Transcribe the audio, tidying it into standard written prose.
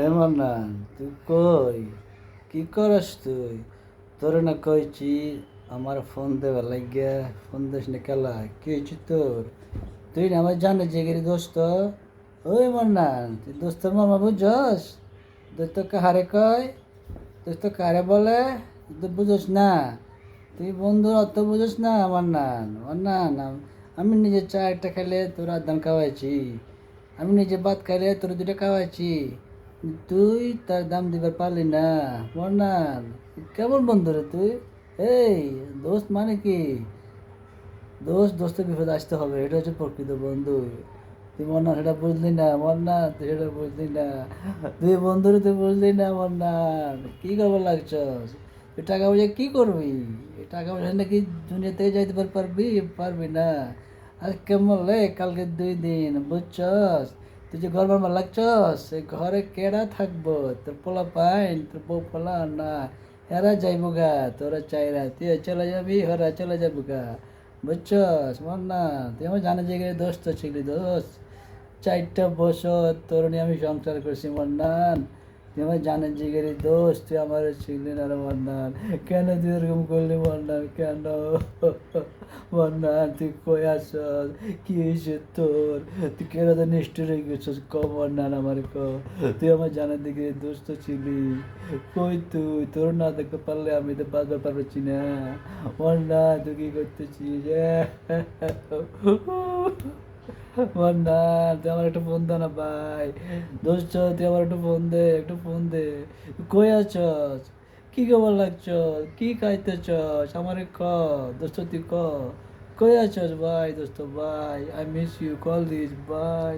এমন না, তুই কই? কি করস তুই? তোরে না কইছি আমার ফোন দেবার লাগিয়া, ফোন দিস না কেলা? কি হয়েছে তোর? তুই না আমার জানে জিগিরি দোস্ত। ওই মান্নান, তুই দোস্তর মামা বুঝছস? দোস্ত কাহারে কয়? দোস্ত কারে বলে? তুই বুঝোস না? তুই বন্ধুর অত বুঝোস না মান্নান। মান্নান, আমি নিজে চা একটা খাইলে তোর আদান খাওয়াইছি। আমি নিজে ভাত খাইলে তোর দুটো খাওয়াইছি। তুই তার দাম দিবার পারলি না। মান্নান, কেমন বন্ধু রে তুই? এই, দোস্ত মানে কি? দোস্তের বিপদে আসতে হবে, এটা হচ্ছে প্রকৃত বন্ধু। তুই মন্না সেটা বুঝলি না, মন্না তুই সেটা বুঝলি না। তুই বন্ধুরে তুই বুঝলি না মন্নান। কি খবর লাগছস? তুই টাকা পয়সা কি করবি? এই টাকা পয়সা নাকি দুনিয়া থেকে যাইতে পারবি? পারবি না। আর কেমন লে, কালকে 2 দিন বুঝছস? তুই যে ঘর বানাবার লাগছস, সেই ঘরে কেডা থাকবো? তোর পোলা পাইন, তোর বউ পোলা না, এরা যাইবো গা। তোরা চাইরা তুই চলে যাবি, ওরা চলে যাবো গা। বুঝছস মান্না? তুই আমার জানে যে দোস্ত ছিলি দোস্ত। 4 বছর তোর নিয়ে আমি সংসার করছি মান্নান। তুই আমার জানে জিগেরি দোস্ত, তুই আমার ছিলি না রে মান্নান। কেন তুই এরকম করলি মান্নান? কেন? মান্নান, তুই কই আসস? কি হয়েছে তোর? তুই কেন তো নিষ্ঠুর হয়ে গেছিস? ক মান্নান, আমার ক। তুই আমার জানার দিকে দোস্ত ছিলি। কই তুই? তোর না দেখতে পারলে আমি তো বাঁচতে পারছি না। মান্নান, তুই কি করতেছিস? মান্নান, তুই আমার একটা ফোন দে না ভাই। দোস্ত, তুই আমার একটা ফোন দে, একটা ফোন দে। তুই কই আছস? কি খবর লাগছস? কি খাইতেছস? আমারে ক। দোস্ত তুই ক, কই আছস ভাই? দোস্ত ভাই, আই মিস ইউ, কল দিস ভাই।